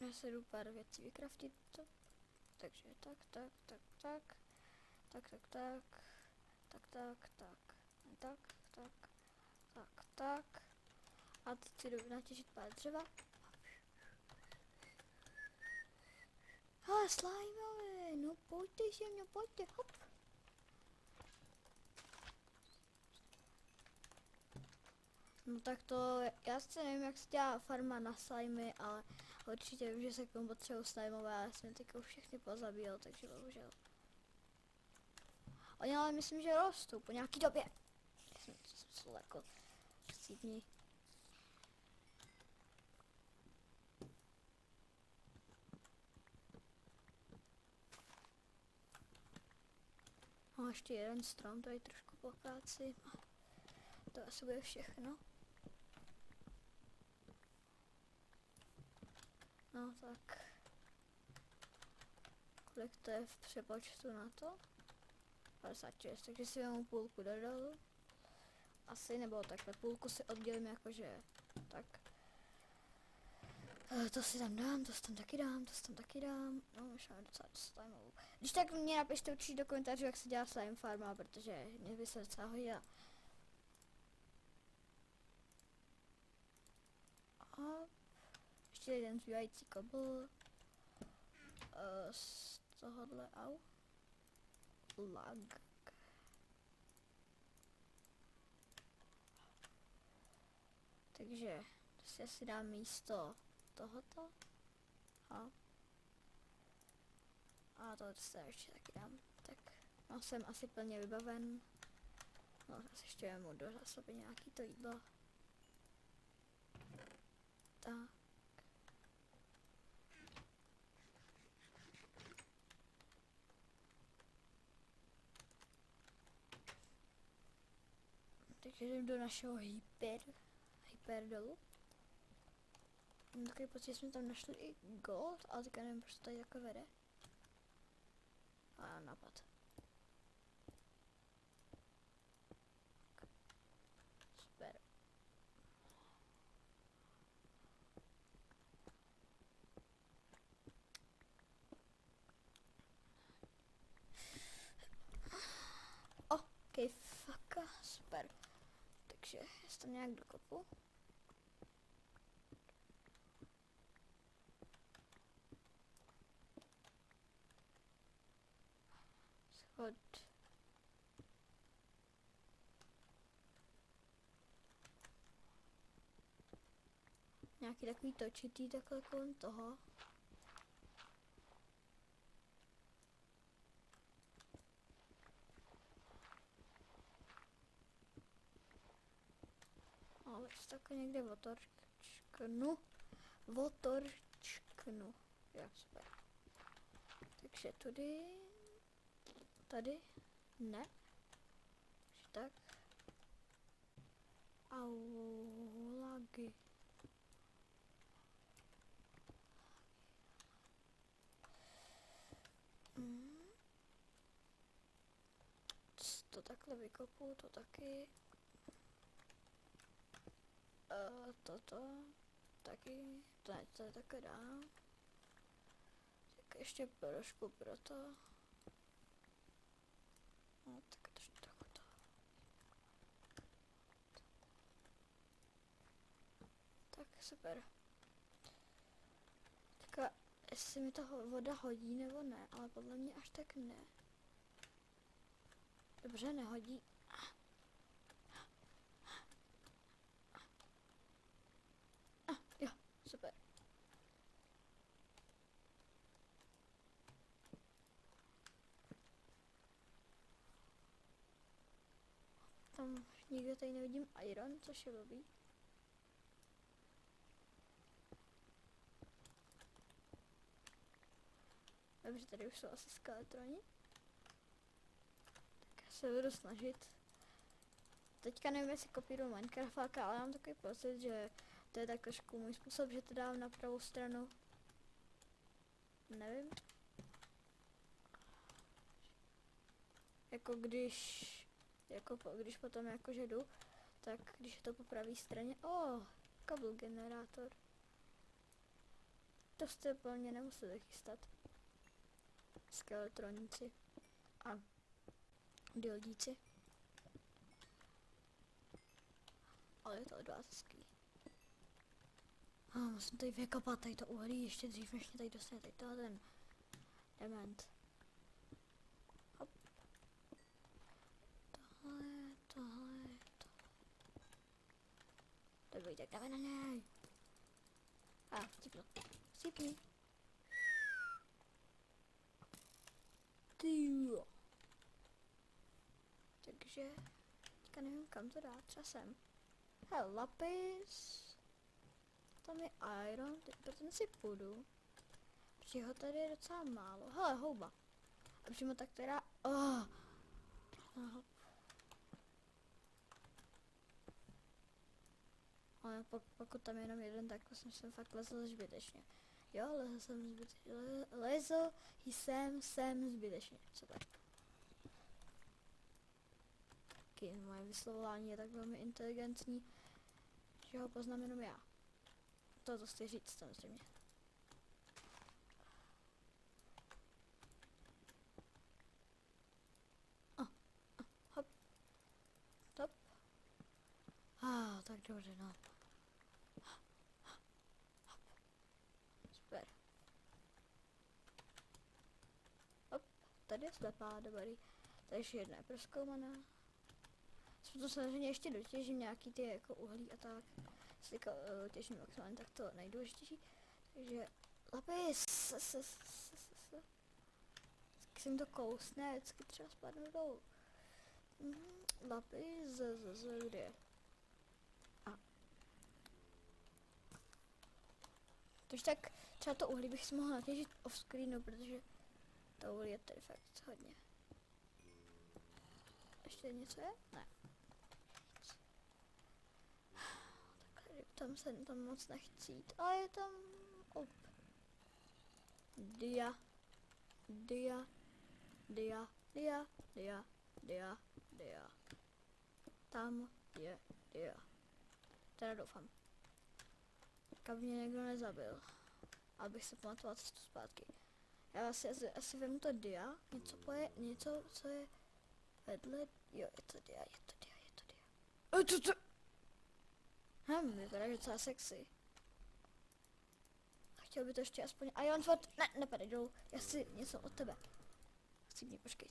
Já se jdu pár věcí vykraftit. Takže tak. A teď si jdu natěžit pár dřeva. Slimeové, no pojďte se mně, pojďte, hop. No tak to, já si nevím, jak se dělá farma na slimy, ale určitě vím, že se k tomu potřebují slimeové, ale já jsem teďka už všechny pozabíjel, takže bohužel. Oni ale myslím, že rostou po nějaký době. Jsou jako dní. No ještě jeden strom, tady trošku pokácím. To asi bude všechno. No tak. Kolik to je v přepočtu na to? 56, takže si vezmu půlku dolů. Asi, nebo takhle půlku si oddělím jakože tak. To si tam dám, to si tam taky dám. No, už máme docela slimeovou. Když tak mě napište určitě do komentářů, jak se dělá slime farma, protože mě by se docela hodila. A ještě jeden zbývající kobl. Z tohohle, lag. Takže to si asi dám místo tohoto. A to se ještě taky dám. Tak, no jsem asi plně vybaven. No, asi ještě vemu do zásoby nějaký to jídlo. Tak. Takže jdem do našeho hyperdolu. Mám takový pocit, že jsme tam našli i gold, ale teďka nevím, proč to tady jako vede. A nápad. Super. Ok, faka, super. Takže já se tam nějak dokopu. Schod. Nějaký takový točitý takhle kolem toho. Ale takhle někde otorčknu. Jo, super. Takže tady, ne. Takže tak. Lagy. To takhle vykopu, to taky. Toto taky, to je také dám. Tak ještě trošku pro to. No, tak trošku to. Tak super. Tak jestli mi ta voda hodí nebo ne, ale podle mě až tak ne. Dobře, nehodí. Jo, super. Tam nikde tady nevidím iron, což je blbý. Dobře, tady už jsou asi skeletroni. Tak já se budu snažit. Teďka nevím, jestli kopíruju Minecraft, ale mám takový pocit, že to je tak trošku můj způsob, že to dám na pravou stranu. Nevím. Jako když potom jakože jdu, tak když je to po pravé straně, kabel generátor. To jste plně nemuseli chystat. Skeletroníci a dildíci. Ale je to od vás hezký. Musím tady vykopat tady to uhlí ještě dřív, než mě tady dostane tady ten dement. Hop. Tohle. Dobrý, tak jdeme na něj. Vstipni. Tyjo. Takže, teďka nevím kam to dát, třeba sem. Hele, lapis. Tam je iron, teď pro ten si půjdu. Protože ho tady je docela málo. Hele, houba. A přímo tak teda... Ale pokud tam je jenom jeden, tak jsem fakt lezl zbytečně. Jo, lezl jsem zbytečně. Super. Taky moje vyslovování je tak velmi inteligentní, že ho poznám jenom já. To chci říct samozřejmě. Hop. Top. Tak dobře, no. Super. Hop. Tady je slepá, dobrý. Tady ještě jedna je prozkoumaná. Jsme to samozřejmě ještě dotěžím nějaký ty jako uhlí a tak. Jestli těžím maximálně, tak to nejdůležitější. Takže lapis. Vždycky se mi to kousne, vždycky třeba spadnu dolů. Lapis kde je? Takže tak třeba to uhlí bych si mohl natěžit off screenu, protože to uhlí je tady fakt hodně. Ještě něco je? Ne. Tam se tam moc nechci jít, ale je tam dia. Tam je dia. Teda doufám. Kam mě někdo nezabil. Abych se pamatoval cestu zpátky. Já asi vemu to dia, něco, co je vedle, jo, je to dia. Vypadá, že docela sexy. A chtěl by to ještě aspoň Iron Sword. Ne, nepadej dolů. Já chci něco od tebe. Chci mě, počkej.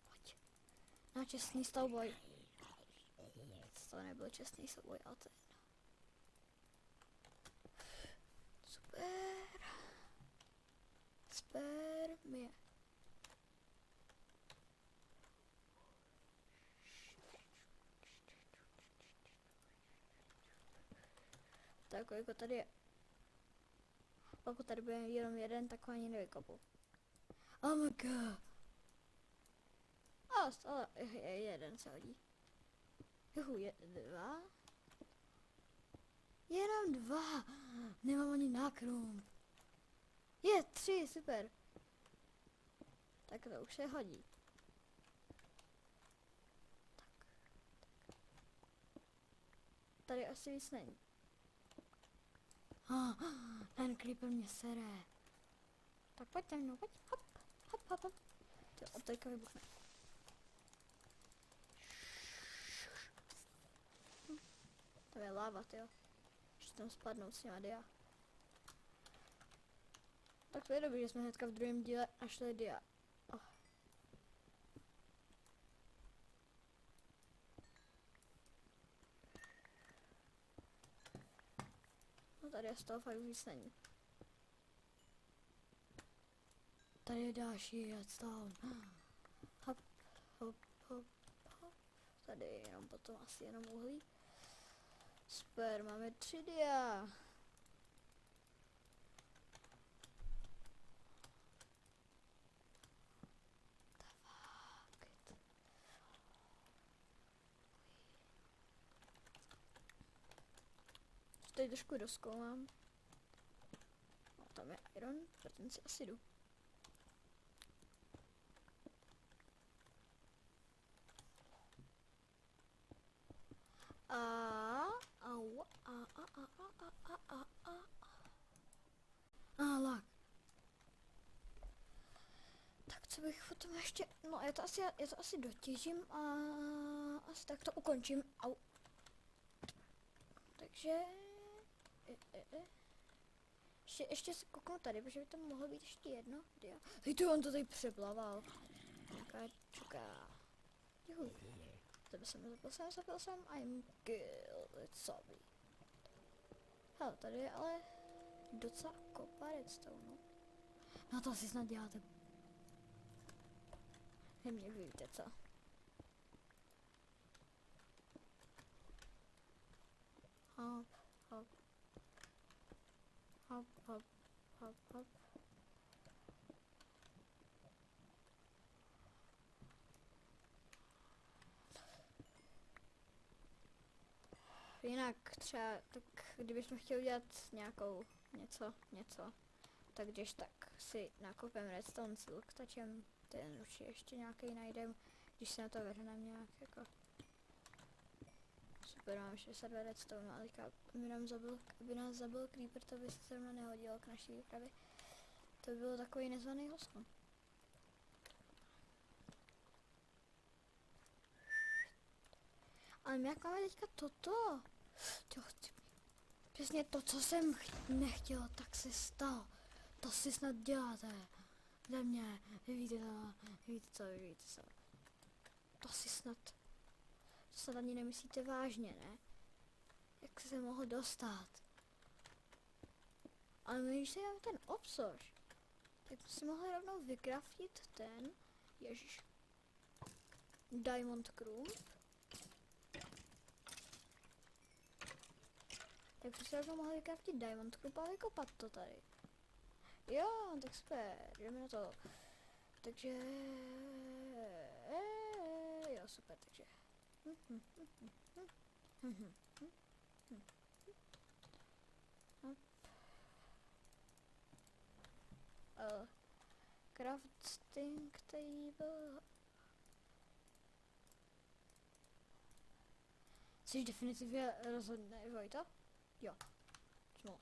Pojď. No, čestný souboj. To nebyl čestný souboj, ale to je jedno. Super. Spermie. Tak koliko tady je? Pokud tady bude jenom jeden, tak ho ani nevykopu. Oh my god. Ale jeden se hodí. Dva? Jenom dva. Nemám ani nákrm. Je, 3, super. Tak to už se hodí. Tak. Tady asi víc není. Ten creeper mě sere. Tak pojď tam mnou, pojď, hop. To teďka vybuchne. To je láva, jo. Ještě tam spadnou s těma dia. Tak to je dobrý, že jsme hnedka v druhém díle našli dia. No tady je z toho fakt víc není. Tady je další redstone. Hop. Tady je jenom potom asi jenom uhlí. Super, máme 3 dia. Tady trošku rozkoumám. No, tam je iron, pro ten si asi jdu. Lak. Tak co bych potom ještě, no já to asi dotěžím a asi tak to ukončím. Au. Takže ještě se kouknu tady, protože by to mohlo být ještě jedno. Hej, to on to tady přeplaval. Nějaká čuká. Juhu. Zabil jsem, I'm good, sorry. Hele, tady je ale docela kopa redstone. No to si snad děláte. Nemě víte co. Hop, hop. Hop, hop, hop, hop. Jinak třeba, tak kdybychom chtěli udělat nějakou něco, tak když tak si nakopem redstone s luktačem, ten určitě ještě nějaký najdem, když se na to vrhneme nějak jako. Super, mám 62 redstone, ale aby nás zabil creeper, to by se zrovna nehodilo k naší výpravě. To by bylo takový nezvaný hoson. Ale jak máme teďka toto? Přesně to, co jsem nechtěla, tak se stalo. To si snad děláte. Za mě. Vy víte co. To si snad ani nemyslíte vážně, ne? Jak se mohl dostat? Ale když se děláme ten obsož, tak si mohli rovnou vykraftit ten, ježiš, Diamond Crew. Tak jsme si rovnou mohli vykraftit Diamond Crew a vykopat to tady. Jo, tak super, jdeme na to. Takže, jo, super, takže. Crafting table. Jsi definitivně rozhodne, Vojto? Jo. Smol.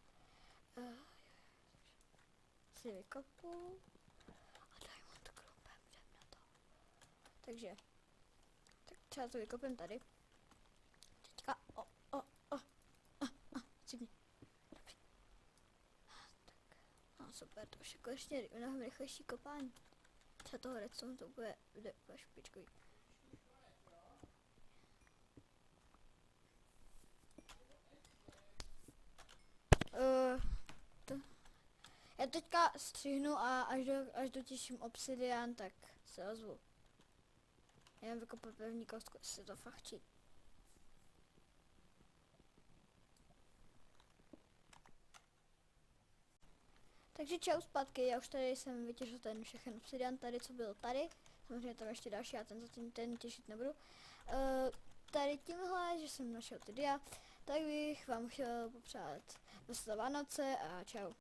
Si vykopu. A Diamond Clubem jdem na to. Takže. Tak třeba to vykopem tady. Teďka. Cipni. Dobře. Tak. No super, to už je konečně mnohem rychlejší kopání. Třeba toho redstone to bude špičkový. Já teďka střihnu a až dotěším obsidian, tak se ozvu. Já jen vykopat pevní kostku, jestli to fakt chci. Takže čau zpátky, já už tady jsem vytěžil ten všechen obsidian, tady co byl tady. Samozřejmě tam ještě další, já ten těšit nebudu. Tady tímhle, že jsem našel ty dia, tak bych vám chtěl popřát veselé Vánoce a čau.